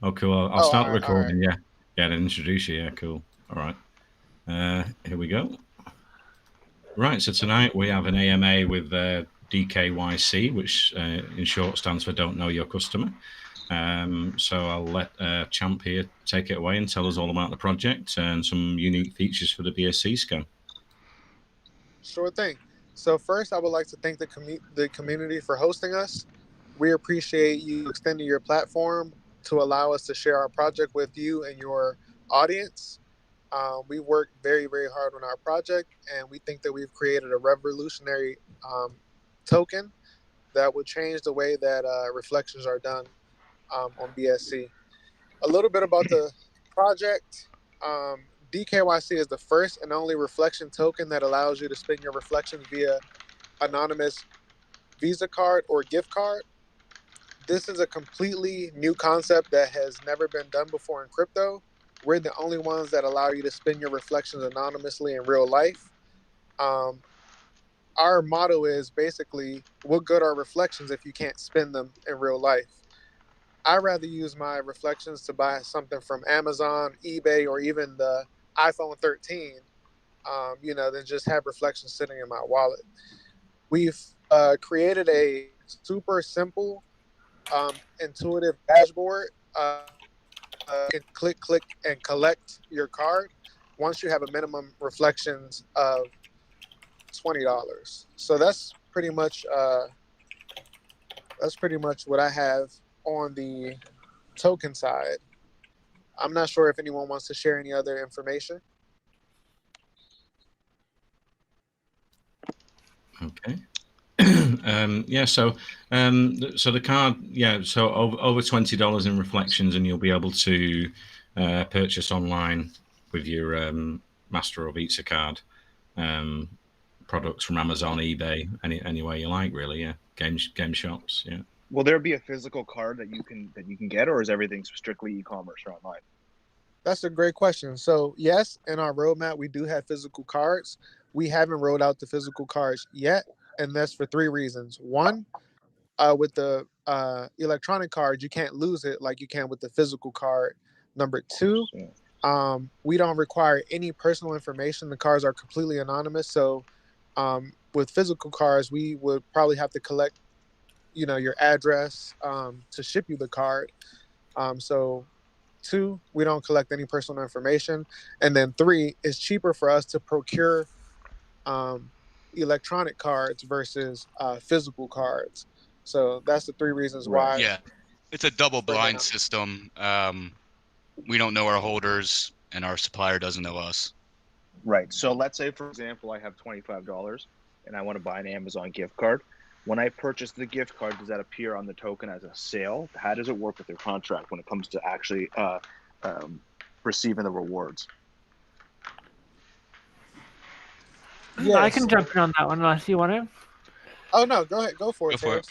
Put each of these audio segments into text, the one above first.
Oh, cool. I'll Oh, start the all right. recording. Yeah. Yeah, and introduce you. Yeah, cool. All right. Here we go. Right. So tonight we have an AMA with DKYC, which in short stands for Don't Know Your Customer. So I'll let Champ here take it away and tell us all about the project and some unique features for the BSC scan. Sure thing. So first, I would like to thank the community for hosting us. We appreciate you extending your platform to allow us to share our project with you and your audience. We worked very hard on our project, and we think that we've created a revolutionary token that would change the way that reflections are done on BSC. A little bit about the project. DKYC is the first and only reflection token that allows you to spend your reflections via anonymous Visa card or gift card. This is a completely new concept that has never been done before in crypto. We're the only ones that allow you to spend your reflections anonymously in real life. Um, our motto is basically, what good are reflections if you can't spend them in real life? I rather use my reflections to buy something from Amazon, eBay, or even the iPhone 13, than just have reflections sitting in my wallet. We've created a super simple, intuitive dashboard. You can click, and collect your card once you have a minimum reflections of $20. So that's pretty much what I have on the token side. I'm not sure if anyone wants to share any other information. Okay. Yeah, so the card, yeah, so over $20 in reflections, and you'll be able to purchase online with your Master or Visa card um, products from Amazon, eBay, anywhere you like, really. Yeah, game shops. Yeah. Will there be a physical card that you can get, or is everything strictly e-commerce or online? That's a great question. So, yes, in our roadmap, we do have physical cards. We haven't rolled out the physical cards yet, and that's for three reasons. One, with the electronic card, you can't lose it like you can with the physical card. Number Of two, course. Yeah. we don't require any personal information. The cards are completely anonymous. So, with physical cards, we would probably have to collect, your address to ship you the card. So, two, we don't collect any personal information, and then three, it's cheaper for us to procure um, electronic cards versus physical cards. So that's the three reasons Right. why Yeah, it's a double for blind now. system. We don't know our holders, and our supplier doesn't know us. Right. So let's say, for example, I have $25 and I want to buy an Amazon gift card. When I purchase the gift card, does that appear on the token as a sale? How does it work with your contract when it comes to actually um, receiving the rewards? I Yes. can jump in on that one unless you want to. Oh no, go ahead, go for Go it, for it.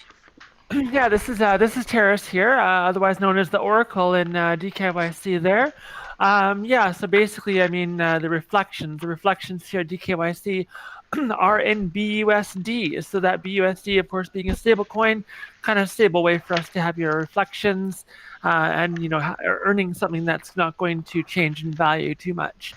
Terrace. Yeah, this is Terrace here, otherwise known as the Oracle in DKYC. There, yeah. So basically, I mean, the reflections here at DKYC are in BUSD. So that BUSD, of course, being a stable coin, kind of stable way for us to have your reflections, and earning something that's not going to change in value too much.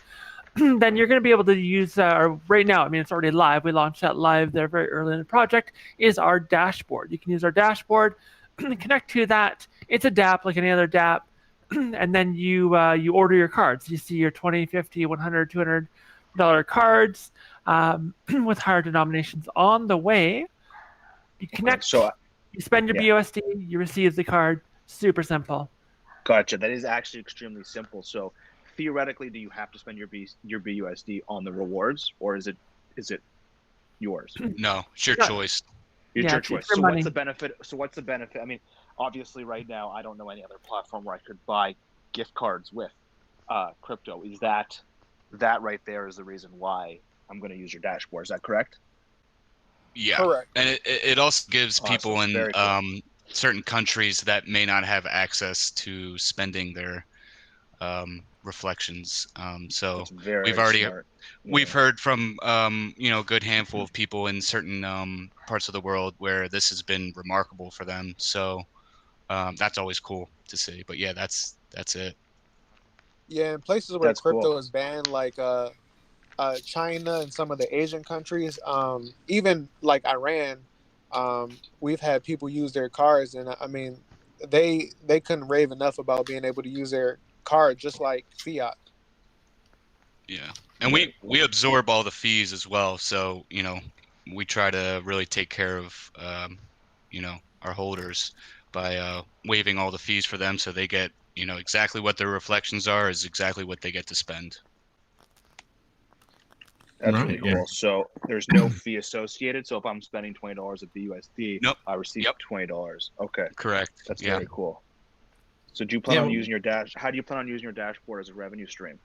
Then you're going to be able to use, right now, I mean, it's already live. We launched that live there very early in the project, is our dashboard. You can use our dashboard, connect to that. It's a DApp like any other DApp. And then you order your cards. You see your 20, 50, 100, $200 cards with higher denominations on the way. You Okay. So connect, you spend your yeah, BUSD, you receive the card. Super simple. gotcha. That is actually extremely simple. So theoretically, do you have to spend your BUSD on the rewards, or is it yours? No, it's your Yeah, choice. It's yeah, your it's choice. your So what's money. the benefit? I mean, obviously, right now, I don't know any other platform where I could buy gift cards with crypto. Is that right there is the reason why I'm going to use your dashboard? Is that correct? Yeah, Correct. and it also gives people Awesome. in Very cool. certain countries that may not have access to spending their reflections. So That's we've very already smart. we've Yeah. heard from a good handful of people in certain parts of the world where this has been remarkable for them. So that's always cool to see. But yeah, that's it. Yeah, in places where That's crypto cool. is banned, like China and some of the Asian countries, even like Iran, we've had people use their cards, and I mean, they couldn't rave enough about being able to use their card just like fiat. Yeah, and we absorb all the fees as well. So we try to really take care of our holders by waiving all the fees for them, so they get exactly what their reflections are is exactly what they get to spend. That's Right, really yeah. cool. So there's no fee associated. So if I'm spending $20 at the USD, Nope. I receive Yep. $20. Okay, Correct. that's Yeah. very cool. So do you plan Yeah, on well- using how do you plan on using your dashboard as a revenue stream?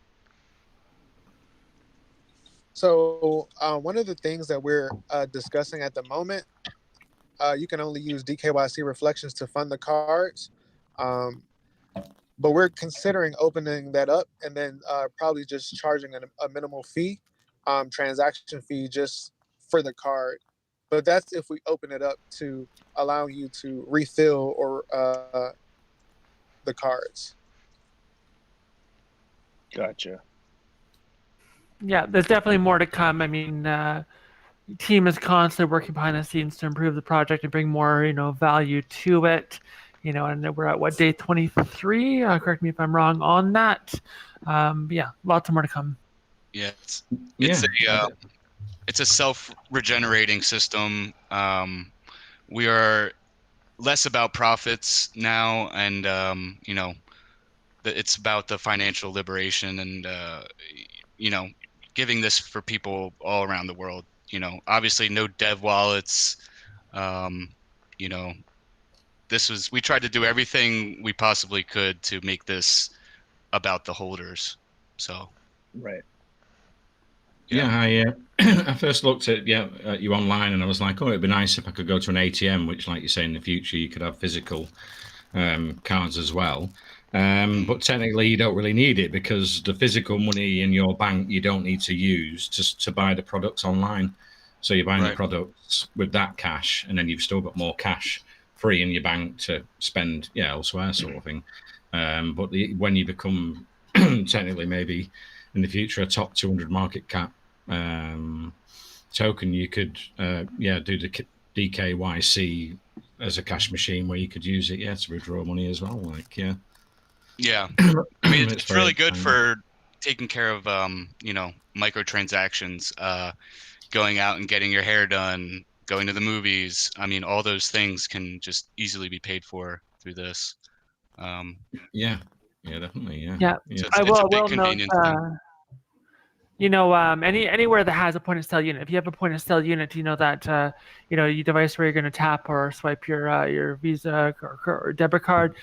So one of the things that we're discussing at the moment, you can only use DKYC reflections to fund the cards, but we're considering opening that up and then probably just charging a minimal fee, transaction fee just for the card. But that's if we open it up to allow you to refill or the cards. Gotcha. Yeah, there's definitely more to come. I mean, team is constantly working behind the scenes to improve the project and bring more, value to it. And we're at what, day 23? Correct me if I'm wrong on that. Yeah, lots more to come. Yeah, Yeah. it's a self-regenerating system. We are less about profits now, and it's about the financial liberation and giving this for people all around the world. Obviously no dev wallets. We tried to do everything we possibly could to make this about the holders. So Right. Yeah, I first looked at you online, and I was like, oh, it'd be nice if I could go to an ATM, which, like you say, in the future you could have physical cards as well. But technically, you don't really need it because the physical money in your bank you don't need to use just to buy the products online. So you're buying the products with that cash, and then you've still got more cash free in your bank to spend elsewhere, sort of thing. But when you become technically maybe in the future a top 200 market cap token, you could do the DKYC as a cash machine where you could use it to withdraw money as well. Yeah, I mean it's very really good for taking care of microtransactions, going out and getting your hair done, going to the movies. I mean, all those things can just easily be paid for through this. Yeah, definitely. Yeah. So I it's a big will note, convenience thing. anywhere that has a point of sale unit, if you have a point of sale unit, that your device where you're going to tap or swipe your Visa or debit card,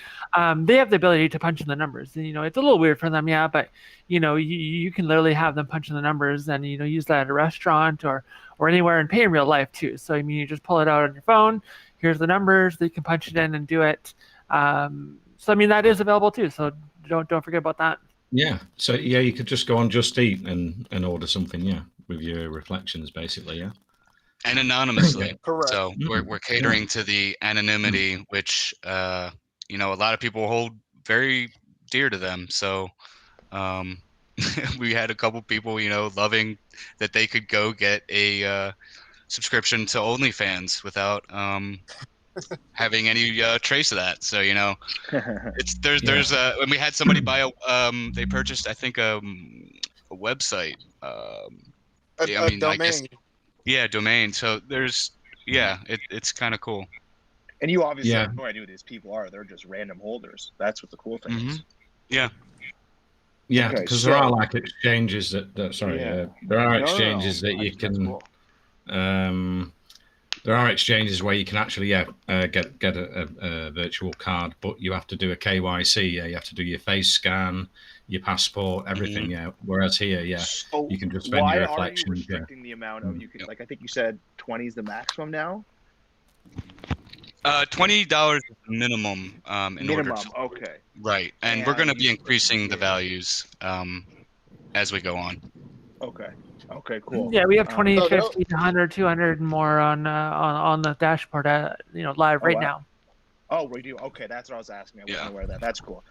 they have the ability to punch in the numbers. And, it's a little weird for them, but you can literally have them punch in the numbers and use that at a restaurant or anywhere and pay in real life too. So I mean, you just pull it out on your phone. Here's the numbers. You can punch it in and do it. So I mean, that is available too. So don't forget about that. Yeah. So you could just go on Just Eat and order something, with your reflections, basically, and anonymously. Correct. So we're catering to the anonymity, which a lot of people hold very dear to them. So we had a couple people loving that they could go get a subscription to OnlyFans without having any trace of that. So there's when we had somebody buy they purchased, I think, a website, A domain. Domain. So it's kind of cool. And you obviously have no idea who these people are. They're just random holders. That's what the cool thing is. Yeah, Okay, because there are like exchanges that there are exchanges that you can cool. there are exchanges where you can actually get a virtual card, but you have to do a KYC. You have to do your face scan, your passport, everything. Whereas here, So you can just spend why your are you reflections. restricting the amount of like I think you said 20 is the maximum now? $20 is the minimum in order to, okay. right, and we're going to be increasing the values as we go on. Okay, cool. Yeah, we have 20, So 50, 100, 200 and more on the dashboard, live right now. Oh, we do. Okay, that's what I was asking. I wasn't aware of that. That's cool.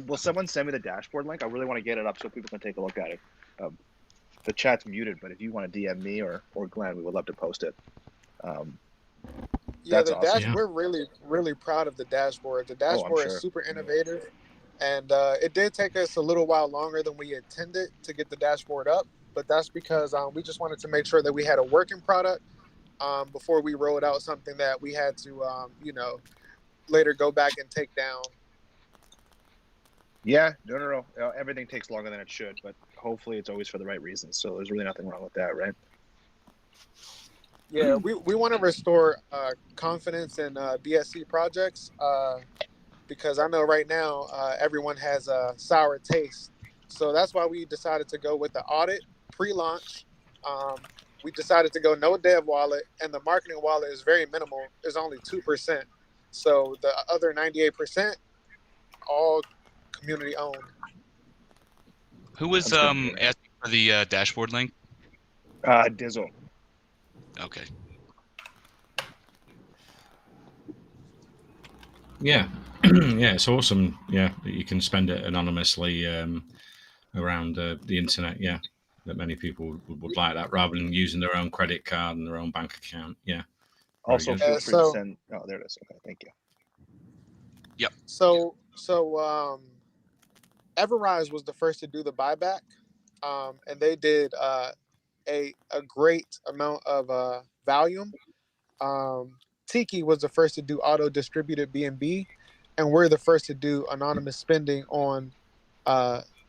Will someone send me the dashboard link? I really want to get it up so people can take a look at it. The chat's muted, but if you want to DM me or Glenn, we would love to post it. Yeah, That's the awesome. Yeah. We're really proud of the dashboard. The I'm dashboard sure. is super innovative, and it did take us a little while longer than we intended to get the dashboard up. But that's because we just wanted to make sure that we had a working product before we rolled out something that we had to, later go back and take down. Yeah, no. Everything takes longer than it should, but hopefully it's always for the right reasons. So there's really nothing wrong with that, right? Yeah, we want to restore confidence in BSC projects because I know right now everyone has a sour taste. So that's why we decided to go with the audit pre-launch. We decided to go no dev wallet, and the marketing wallet is very minimal. It's only 2%. So the other 98%, all community owned. Who was asking for the dashboard link? Dizzle. Okay. Yeah. Yeah, it's awesome. Yeah, that you can spend it anonymously around the internet. Yeah, that many people would like that rather than using their own credit card and their own bank account. Yeah. Also, good. feel free to send. Oh, there it is. Okay, thank you. Yep. So Everrise was the first to do the buyback, and they did a great amount of volume. Tiki was the first to do auto distributed BNB, and we're the first to do anonymous spending on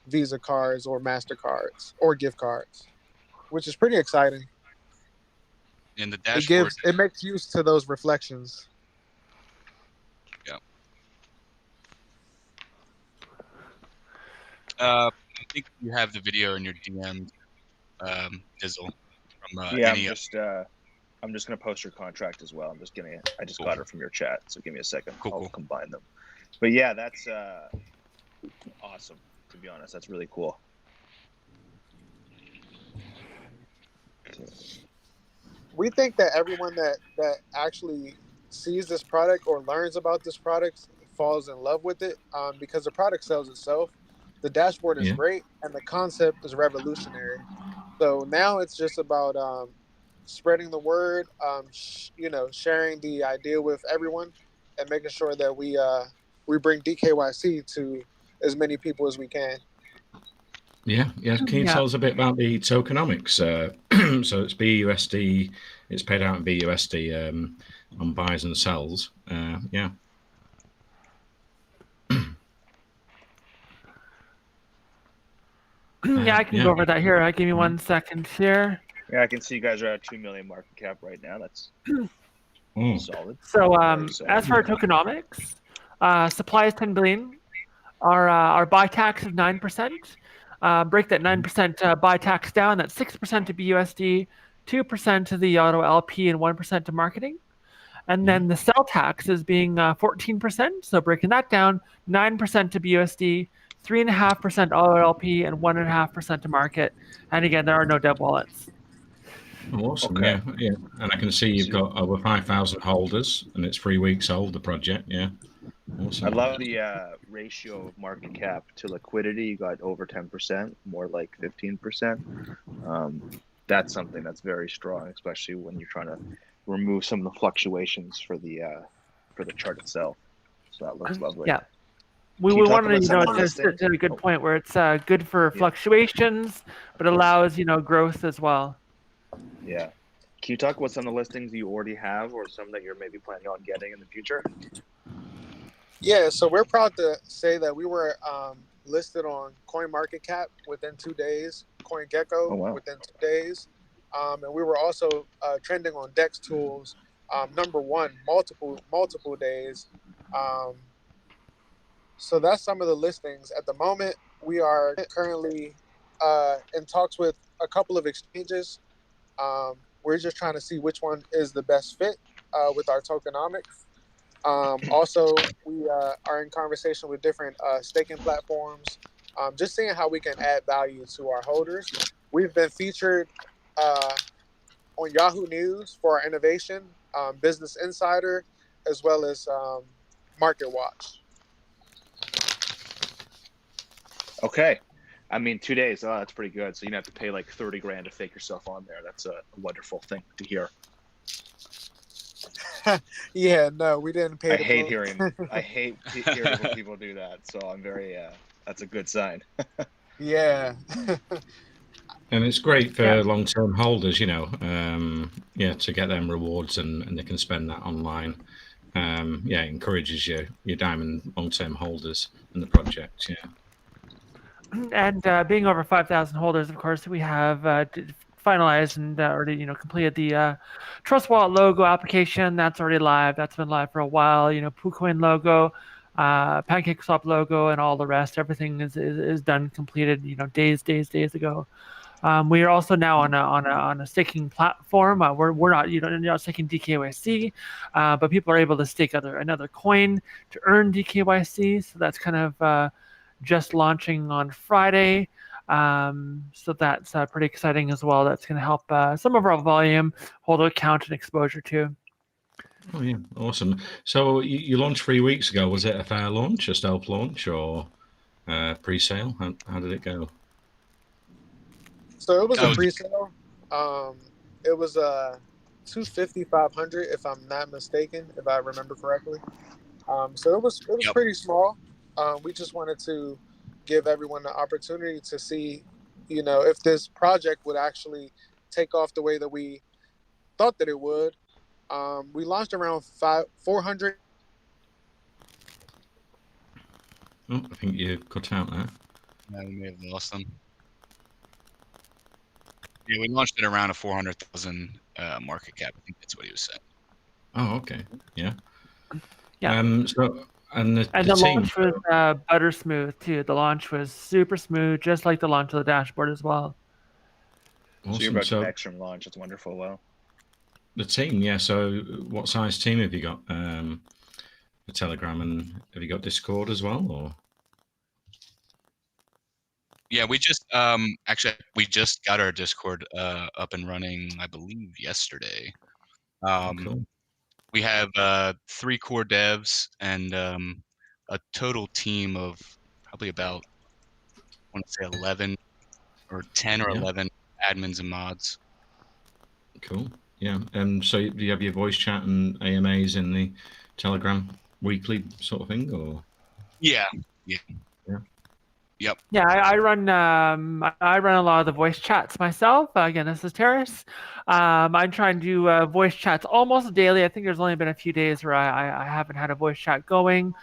Visa cards or MasterCards or gift cards, which is pretty exciting. And the dashboard. It makes use to those reflections. Yeah. I think you have the video in your DM, Dizzle. From Yeah, I'm just gonna post your contract as well. I just got it from your chat, so give me a second. I'll combine them. But yeah, that's awesome. To be honest, that's really cool. Okay. We think that everyone that actually sees this product or learns about this product falls in love with it because the product sells itself. The dashboard is great, and the concept is revolutionary. So now it's just about spreading the word, sharing the idea with everyone, and making sure that we bring DKYC to as many people as we can. Yeah. Can you tell us a bit about the tokenomics? So it's BUSD. It's paid out in BUSD on buys and sells. Yeah. Yeah, I can go over that here. Give me 1 second here. Yeah, I can see you guys are at 2 million market cap right now. That's solid. So as for our tokenomics, supply is 10 billion. Our buy tax is 9%. Break that 9% buy tax down. That's 6% to BUSD, 2% to the auto LP, and 1% to marketing. And then the sell tax is being 14%. So breaking that down, 9% to BUSD, 3.5% auto LP, and 1.5% to market. And again, there are no dev wallets. Awesome. Okay. Yeah. And I can see you've got over 5,000 holders, and it's 3 weeks old, the project. Yeah. Awesome. I love the ratio of market cap to liquidity. You got over 10%, more like 15%. That's something that's very strong, especially when you're trying to remove some of the fluctuations for the chart itself. So that looks lovely. Yeah. We wanted to, it's a good point where it's good for fluctuations, but allows, growth as well. Yeah. Can you talk about some of the listings you already have or some that you're maybe planning on getting in the future? Yeah, so we're proud to say that we were listed on CoinMarketCap within 2 days, CoinGecko within 2 days, and we were also trending on Dex Tools #1 multiple days. So that's some of the listings. At the moment, we are currently in talks with a couple of exchanges. We're just trying to see which one is the best fit with our tokenomics. Also, we are in conversation with different staking platforms, just seeing how we can add value to our holders. We've been featured on Yahoo News for our innovation, Business Insider, as well as market watch. Okay. I mean, 2 days. Oh, that's pretty good. So you don't have to pay like 30 grand to fake yourself on there. That's a wonderful thing to hear. Yeah, no, we didn't pay. I hate hearing when people do that. So I'm very. That's a good sign. Yeah. And it's great for Yeah. long-term holders, you know, to get them rewards and they can spend that online. It encourages your diamond long-term holders in the project. Yeah. And being over 5,000 holders, of course, we have finalized and already, completed the Trust Wallet logo application. That's already live. That's been live for a while. PooCoin logo, PancakeSwap logo, and all the rest. Everything is done, completed. Days ago. We are also now on a staking platform. We're not not staking DKYC, but people are able to stake another coin to earn DKYC. So that's kind of just launching on Friday. So that's pretty exciting as well. That's going to help some of our volume, holder count, and exposure too. Oh yeah, awesome. So you launched 3 weeks ago. Was it a fair launch, a stealth launch, or pre-sale? How did it go? So it was a pre-sale. It was 250, 500, if I'm not mistaken, if I remember correctly. So it was pretty small. We just wanted to give everyone the opportunity to see, if this project would actually take off the way that we thought that it would. We launched around 400. Oh, I think you cut out there. Yeah, we may have lost them. Yeah, we launched it around a 400,000 market cap. I think that's what he was saying. Oh, okay. Yeah. Yeah. And the team launch was butter smooth too. The launch was super smooth, just like the launch of the dashboard as well. Awesome. So you're about to next launch. It's wonderful. Well, the team, yeah. So what size team have you got for Telegram, and have you got Discord as well, or? Yeah, we just we just got our Discord up and running, I believe, yesterday. Cool. We have 3 core devs and a total team of probably about, I want to say 11 or 10 or 11 admins and mods. Cool. Yeah. So do you have your voice chat and AMAs in the Telegram weekly sort of thing, or? Yeah. Yep. Yeah, I run a lot of the voice chats myself. Again, this is Terrace. I try and do voice chats almost daily. I think there's only been a few days where I haven't had a voice chat going.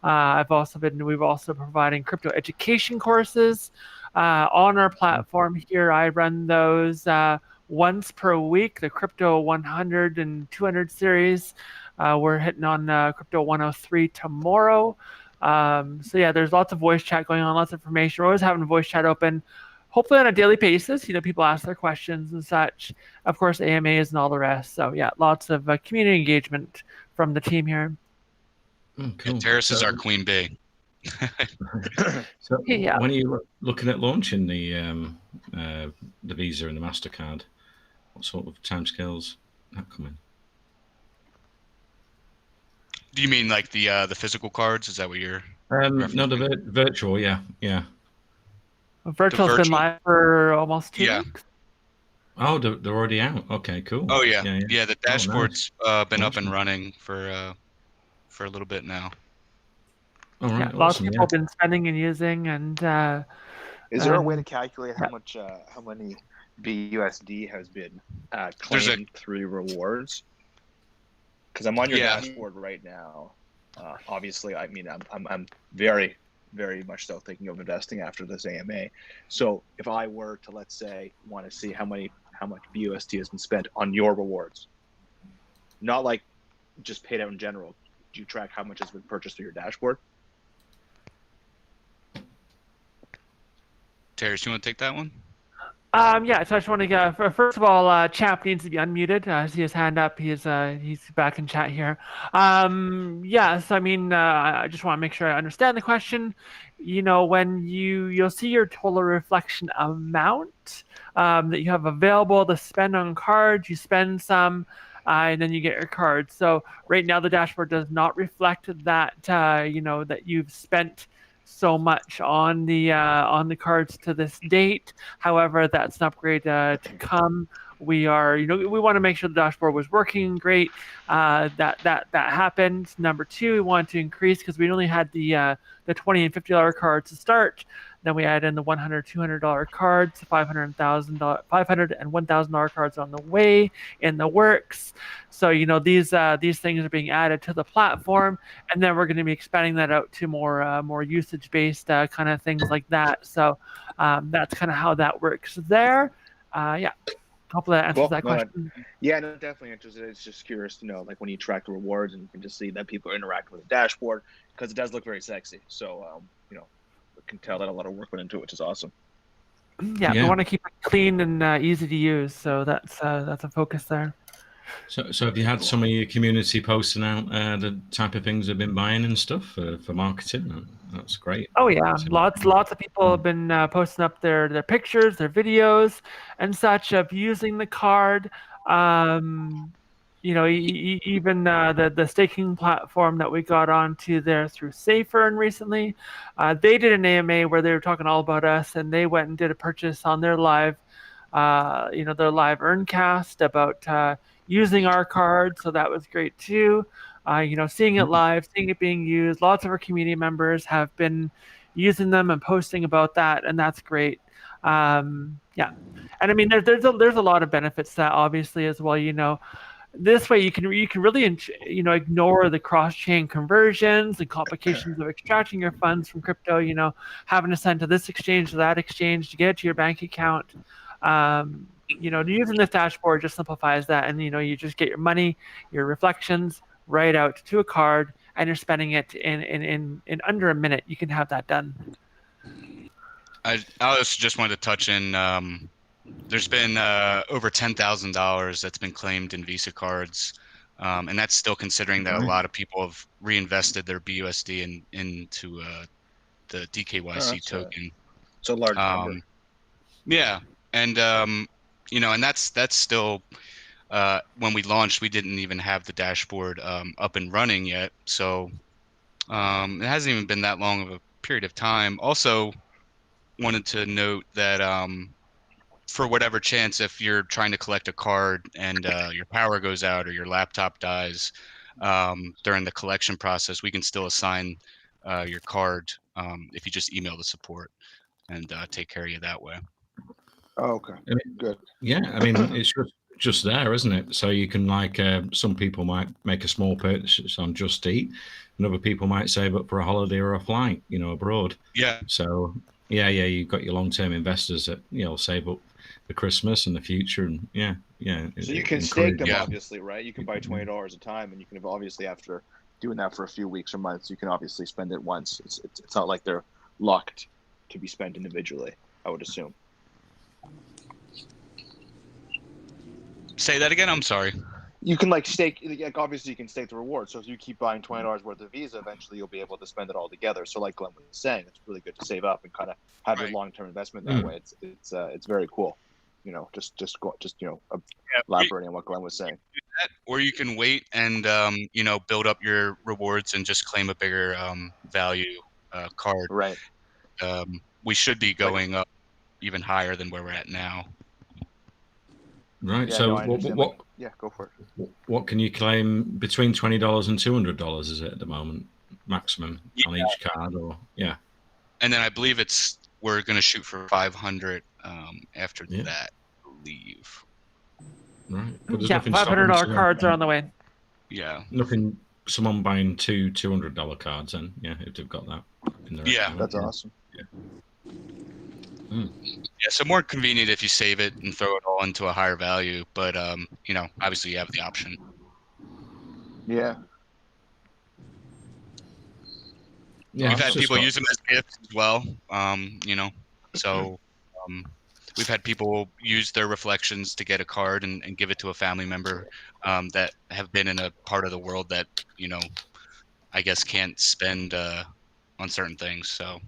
We've also providing crypto education courses on our platform here. I run those once per week, the Crypto 100 and 200 series. We're hitting on Crypto 103 tomorrow. So yeah, there's lots of voice chat going on, lots of information. We're always having voice chat open, hopefully on a daily basis. People ask their questions and such. Of course, AMAs and all the rest. So yeah, lots of community engagement from the team here. Oh, cool. Terrace is our queen bee. So yeah. When are you looking at launching the Visa and the MasterCard? What sort of timescales that coming? Do you mean like the physical cards? Is that what you're? No, the virtual. Yeah. Virtual's been live for almost 2 weeks. Oh, they're already out. Okay, cool. Oh yeah. The dashboard's been up and running for a little bit now. All right. Awesome, lots of people have been spending and using, and is there a way to calculate how many BUSD has been claimed through rewards? Because I'm on your dashboard right now. Obviously, I mean, I'm very, very much so thinking of investing after this AMA. So if I were to, let's say, want to see how much BUSD has been spent on your rewards, not like just paid out in general, do you track how much has been purchased through your dashboard? Terrence, do you want to take that one? So I just want to go. First of all, Champ needs to be unmuted. I see his hand up. He's back in chat here. So I mean, I just want to make sure I understand the question. When you'll see your total reflection amount that you have available to spend on cards, you spend some, and then you get your card. So right now the dashboard does not reflect that that you've spent so much on the cards to this date. However, that's an upgrade to come. We are, we want to make sure the dashboard was working great. That happened. Number two, we want to increase because we only had the $20 and $50 cards to start. Then we add in the $100, $200 cards, $500 and $1,000 cards on the way, in the works. So these things are being added to the platform, and then we're going to be expanding that out to more usage based kind of things like that. So that's kind of how that works there. Yeah. Hopefully that answers that question. Yeah, no, definitely interested. It's just curious to know, like when you track the rewards and you can just see that people are interacting with the dashboard, because it does look very sexy. So, can tell that a lot of work went into it, which is awesome. Yeah, we want to keep it clean and easy to use. So that's a focus there. So have you had some of your community posting out the type of things they've been buying and stuff for marketing? That's great. Oh yeah, lots of people have been posting up their pictures, their videos, and such of using the card. Even the staking platform that we got onto there through SafeEarn recently, they did an AMA where they were talking all about us, and they went and did a purchase on their live, their live Earncast about using our card. So that was great too. Seeing it live, seeing it being used. Lots of our community members have been using them and posting about that, and that's great. Yeah, and I mean, there's a lot of benefits to that, obviously, as well. This way you can really ignore the cross-chain conversions and complications of extracting your funds from crypto. Having to send to this exchange to that exchange to get it to your bank account. Using this dashboard just simplifies that, and you just get your money, your reflections right out to a card, and you're spending it in under a minute. You can have that done. I also just wanted to touch in. There's been over $10,000 that's been claimed in Visa cards, and that's still considering that a lot of people have reinvested their BUSD into the DKYC token. It's a large number. Yeah, and and that's still. When we launched, we didn't even have the dashboard up and running yet, so it hasn't even been that long of a period of time. Also, wanted to note that for whatever chance, if you're trying to collect a card and your power goes out or your laptop dies during the collection process, we can still assign your card if you just email the support and take care of you that way. Oh, okay. Good. Yeah, I mean, it's just there, isn't it? So you can, like, some people might make a small purchase on Just Eat, and other people might save up for a holiday or a flight, abroad. Yeah. So yeah, you've got your long-term investors that save up for Christmas and the future, and yeah. So you can stake them, obviously, right? You can buy $20 a time, and you can obviously, after doing that for a few weeks or months, you can obviously spend it once. It's not like they're locked to be spent individually, I would assume. Say that again. I'm sorry. You can stake. Obviously, you can stake the reward. So if you keep buying $20 worth of Visa, eventually you'll be able to spend it all together. So like Glenn was saying, it's really good to save up and kind of have a long-term investment that way. It's very cool. Elaborating on what Glenn was saying. Or you can wait and build up your rewards and just claim a bigger value card. Right. We should be going up even higher than where we're at now. Right. Yeah, so what? Yeah, go for it. What can you claim between $20 and $200? Is it at the moment maximum on each card, or yeah? And then I believe we're going to shoot for 500 after that. I believe. Right. Yeah, $500 cards are on the way. Yeah. Nothing. Someone buying two $200 cards, then if they've got that in their account. That's awesome. Yeah. Yeah, so more convenient if you save it and throw it all into a higher value, but obviously you have the option. Yeah. We've had people use them as gifts as well. So we've had people use their reflections to get a card and give it to a family member that have been in a part of the world that I guess can't spend on certain things. So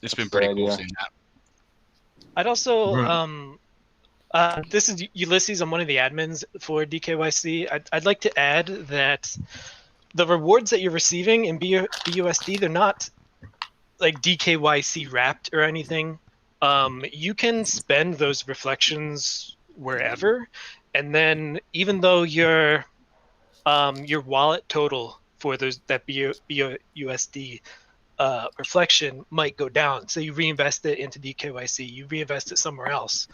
it's been pretty cool seeing that. I'd also This is Ulysses. I'm one of the admins for DKYC. I'd like to add that the rewards that you're receiving in BUSD, they're not like DKYC wrapped or anything. You can spend those reflections wherever, and then even though your wallet total for that BUSD reflection might go down, so you reinvest it into DKYC, you reinvest it somewhere else.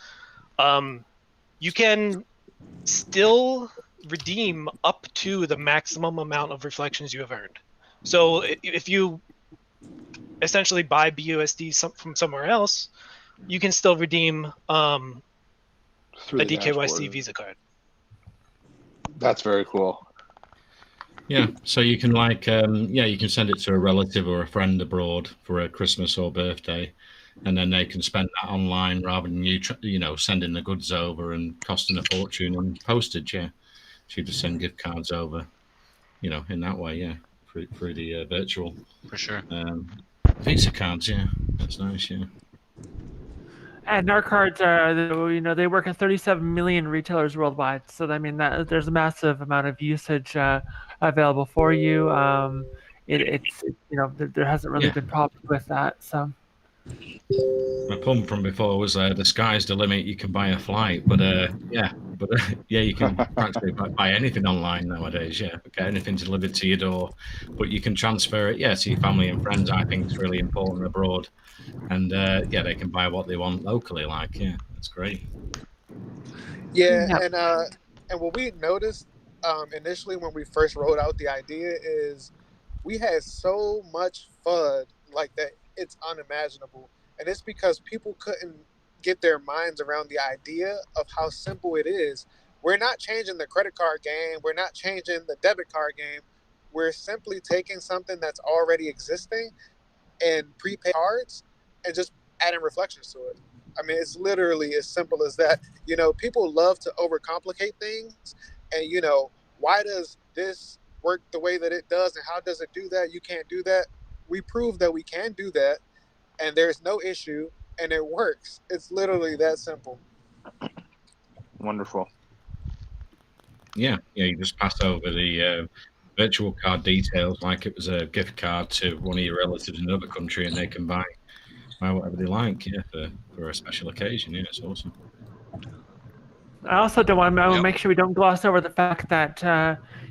You can still redeem up to the maximum amount of reflections you have earned. So if you essentially buy BUSD from somewhere else, you can still redeem a DKYC dashboard. Visa card. That's very cool. Yeah, so you can you can send it to a relative or a friend abroad for a Christmas or birthday, and then they can spend that online rather than you sending the goods over and costing a fortune on postage. Yeah, so you just send gift cards over, in that way. Yeah, through the virtual. For sure. Visa cards. Yeah, that's nice. Yeah. And our cards are, they work at 37 million retailers worldwide. So I mean, there's a massive amount of usage available for you. It's there hasn't really been problems with that. So my pun from before was the sky's the limit. You can buy a flight, but you can practically buy anything online nowadays. Yeah, get anything delivered to your door, but you can transfer it. To your family and friends. I think it's really important abroad. And they can buy what they want locally. That's great. Yeah. And what we noticed initially when we first rolled out the idea is we had so much FUD like that it's unimaginable, and it's because people couldn't get their minds around the idea of how simple it is. We're not changing the credit card game. We're not changing the debit card game. We're simply taking something that's already existing and prepaid cards and just adding reflections to it. I mean, it's literally as simple as that. People love to overcomplicate things, and why does this work the way that it does, and how does it do that? You can't do that. We prove that we can do that, and there's no issue, and it works. It's literally that simple. Wonderful. Yeah, you just pass over the virtual card details like it was a gift card to one of your relatives in another country, and they can buy whatever they like, for a special occasion. Yeah, it's awesome. I also don't want to make sure we don't gloss over the fact that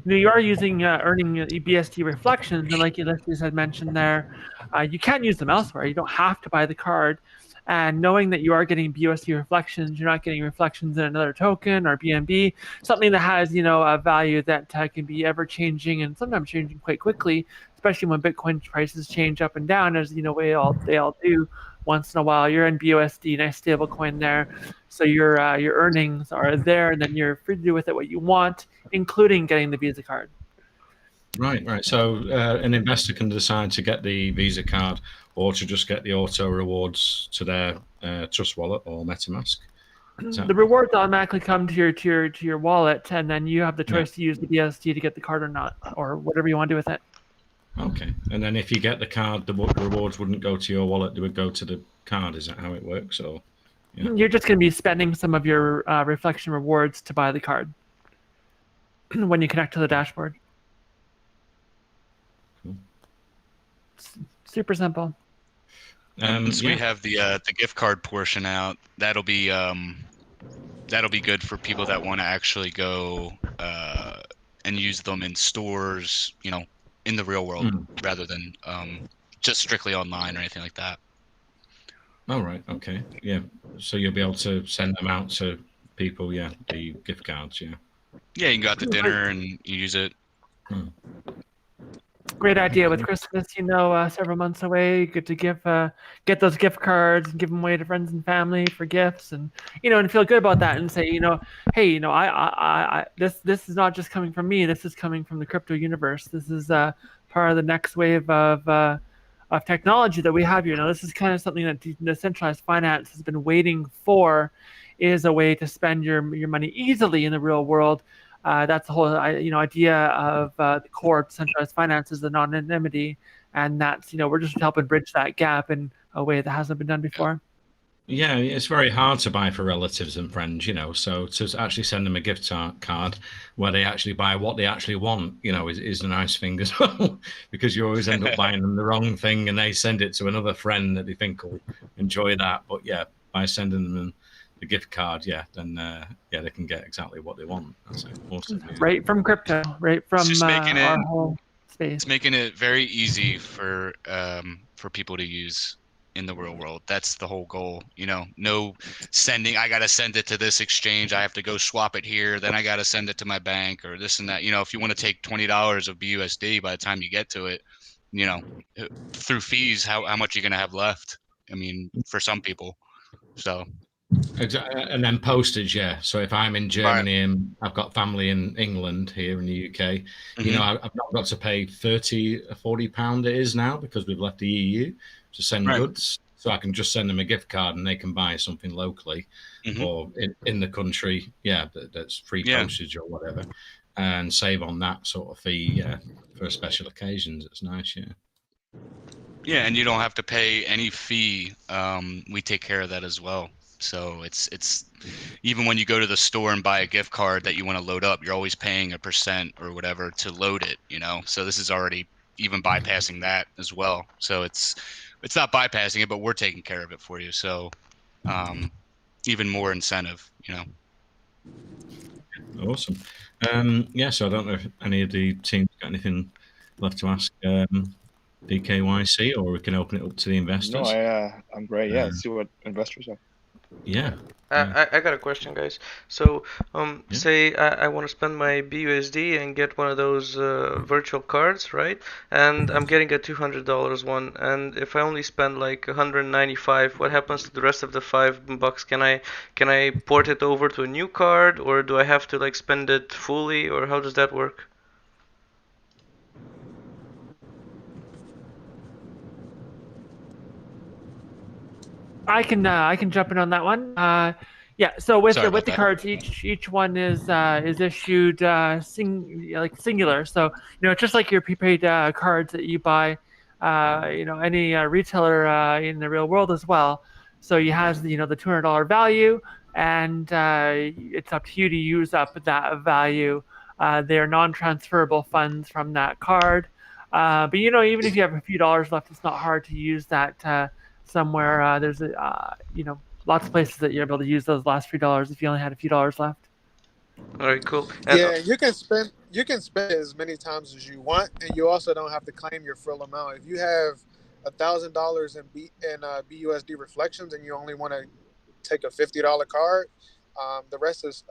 you are earning BSD reflections, and like Ulysses had mentioned there, you can use them elsewhere. You don't have to buy the card. And knowing that you are getting BSD reflections, you're not getting reflections in another token or BNB, something that has a value that can be ever changing and sometimes changing quite quickly, especially when Bitcoin prices change up and down, as they all do once in a while. You're in BUSD, nice stable coin there, so your earnings are there, and then you're free to do with it what you want, including getting the Visa card. Right. So an investor can decide to get the Visa card or to just get the auto rewards to their Trust Wallet or MetaMask. The rewards automatically come to your wallet, and then you have the choice to use the BSD to get the card or not, or whatever you want to do with it. Okay. And then if you get the card, the rewards wouldn't go to your wallet; they would go to the card. Is that how it works? Or you're just going to be spending some of your reflection rewards to buy the card when you connect to the dashboard. Cool. Super simple. Once we have the gift card portion out, that'll be good for people that want to actually go and use them in stores, in the real world, rather than just strictly online or anything like that. Oh, right. Okay. Yeah. So you'll be able to send them out to people. Yeah. The gift cards. Yeah. Yeah, you can go out to dinner and you use it. Great idea with Christmas, several months away. Good to get those gift cards and give them away to friends and family for gifts, and and feel good about that, and say, hey, I this is not just coming from me. This is coming from the crypto universe. This is part of the next wave of technology that we have here. This is kind of something that decentralized finance has been waiting for, is a way to spend your money easily in the real world. That's the whole idea of the core of decentralized finance is the anonymity, and that's we're just helping bridge that gap in a way that hasn't been done before. Yeah, it's very hard to buy for relatives and friends, So to actually send them a gift card where they actually buy what they actually want, is a nice thing as well, because you always end up buying them the wrong thing and they send it to another friend that they think will enjoy that. But yeah, by sending them the gift card, then they can get exactly what they want. That's awesome. Yeah. Right from crypto, right from just making our whole space. It's making it very easy for people to use in the real world. That's the whole goal. No sending. I gotta send it to this exchange. I have to go swap it here. Then I gotta send it to my bank or this and that. If you want to take $20 of BUSD by the time you get to it, through fees, how much are you gonna have left? I mean, for some people. So. And then postage, yeah. So if I'm in Germany and I've got family in England here in the UK, I've not got to pay 30 or 40 pound it is now because we've left the EU to send goods. So I can just send them a gift card and they can buy something locally or in the country, that's free postage or whatever, and save on that sort of fee, for special occasions. It's nice, yeah. Yeah, and you don't have to pay any fee. We take care of that as well. So it's even when you go to the store and buy a gift card that you want to load up, you're always paying a % or whatever to load it, So this is already even bypassing that as well. So it's not bypassing it, but we're taking care of it for you. So even more incentive, Awesome. So I don't know if any of the teams got anything left to ask DKYC, or we can open it up to the investors. No, I'm great. Yeah, let's see what investors have. Yeah. I got a question, guys. So, say I want to spend my BUSD and get one of those virtual cards, right? And I'm getting a $200 one. And if I only spend like 195, what happens to the rest of the $5? Can I port it over to a new card, or do I have to like spend it fully, or how does that work? I can jump in on that one. Yeah. So with the cards, each one is issued singular. So it's just like your prepaid cards that you buy, any retailer in the real world as well. So you has the $200 value, and it's up to you to use up that value. They're non-transferable funds from that card. But even if you have a few dollars left, it's not hard to use that. Somewhere there's lots of places that you're able to use those last few dollars if you only had a few dollars left. All right, cool. And you can spend as many times as you want, and you also don't have to claim your full amount. If you have $1,000 in BUSD reflections and you only want to take a $50 card, the rest is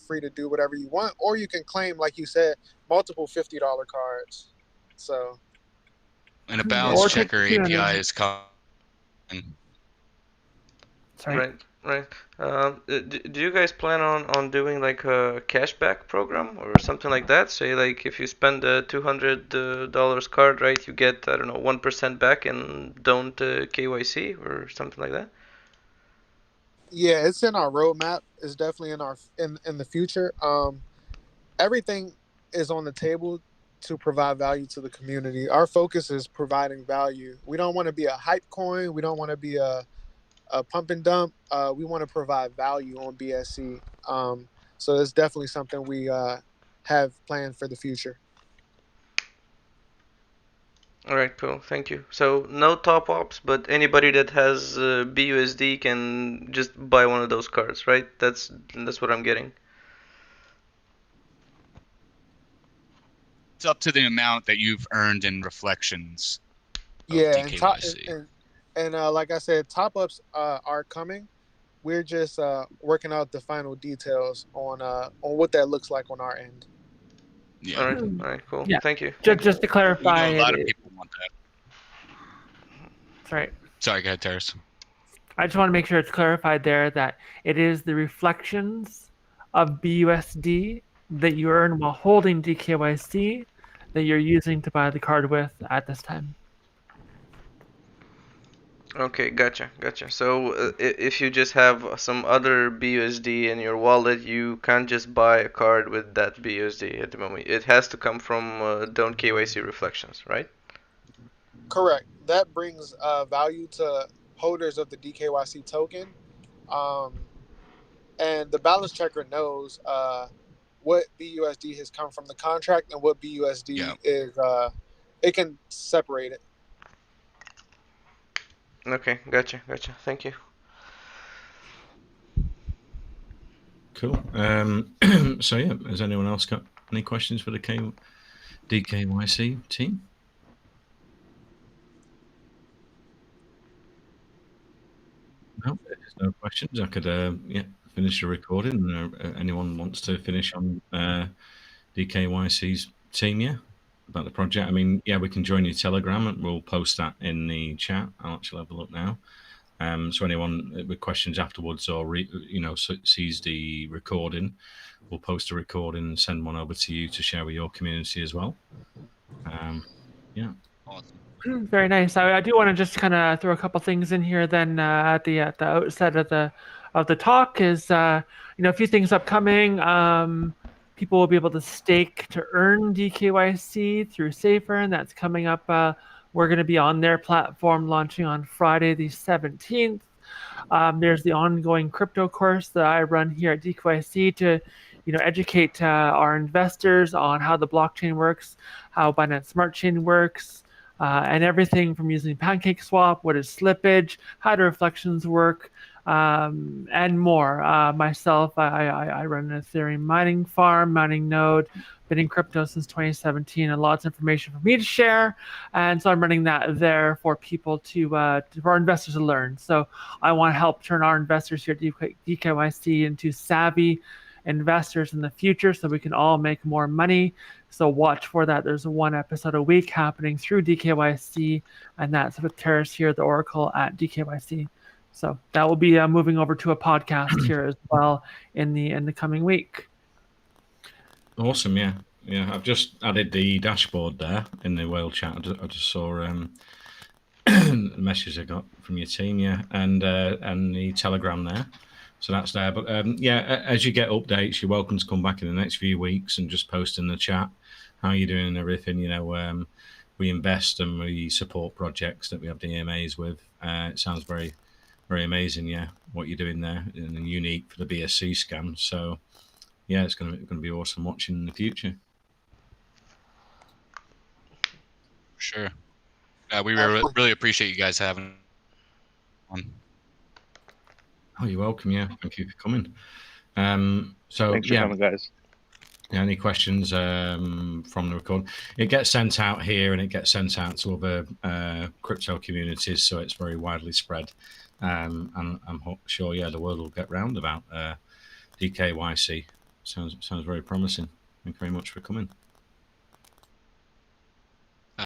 free to do whatever you want, or you can claim, like you said, multiple $50 cards. So. And a balance checker API is coming. Right. Do you guys plan on doing like a cashback program or something like that? Say like if you spend a $200 card, right, you get 1% back in DontKYC or something like that. Yeah, it's in our roadmap. It's definitely in the future. Everything is on the table to provide value to the community. Our focus is providing value. We don't want to be a hype coin. We don't want to be a pump and dump. We want to provide value on BSC. So it's definitely something we have planned for the future. All right, cool. Thank you. So no top ups, but anybody that has BUSD can just buy one of those cards, right? That's what I'm getting. It's up to the amount that you've earned in reflections. Yeah, and like I said, top ups are coming. We're just working out the final details on what that looks like on our end. Yeah. All right, cool. Yeah. Thank you. Just to clarify, a lot of people want that. That's right. Sorry, go ahead, Terrace. I just want to make sure it's clarified there that it is the reflections of BUSD that you earn while holding DKYC that you're using to buy the card with at this time. Okay, gotcha. So if you just have some other BUSD in your wallet, you can't just buy a card with that BUSD at the moment. It has to come from DontKYC reflections, right? Correct. That brings value to holders of the DKYC token. And the balance checker knows what BUSD has come from the contract and what BUSD is. It can separate it. Okay, gotcha. Thank you. Cool. So yeah, has anyone else got any questions for the DKYC team? No, there's no questions. I could finish the recording. Anyone wants to finish on DKYC's team, about the project? I mean, we can join your Telegram and we'll post that in the chat. I'll actually have a look now. So anyone with questions afterwards or sees the recording, we'll post a recording and send one over to you to share with your community as well. Awesome. Very nice. I do want to just kind of throw a couple things in here. Then at the outset of the talk is a few things upcoming. People will be able to stake to earn DKYC through Safer, and that's coming up. We're going to be on their platform launching on Friday the 17th. There's the ongoing crypto course that I run here at DKYC to educate our investors on how the blockchain works, how Binance Smart Chain works, and everything from using PancakeSwap, what is slippage, how do reflections work, and more. Myself, I run an Ethereum mining farm, mining node, been in crypto since 2017, and lots of information for me to share. And so I'm running that there for people for our investors to learn. So I want to help turn our investors here at DKYC into savvy investors in the future so we can all make more money. So watch for that. There's one episode a week happening through DKYC, and that's with Terrace here, the Oracle at DKYC. So that will be moving over to a podcast here as well in the coming week. Awesome, yeah. I've just added the dashboard there in the whale chat. I just saw the message I got from your team, and the Telegram there. So that's there. But as you get updates, you're welcome to come back in the next few weeks and just post in the chat how you're doing and everything. We invest and we support projects that we have DMAs with. It sounds very, very amazing, what you're doing there, and unique for the BSC scam. So it's going to be awesome watching in the future. Sure. We really appreciate you guys having on. Oh, you're welcome. Thank you for coming. So thanks for coming, guys. Any questions from the record? It gets sent out here and it gets sent out to other crypto communities, so it's very widely spread. And I'm sure, the world will get round about DKYC. Sounds very promising. Thank you very much for coming.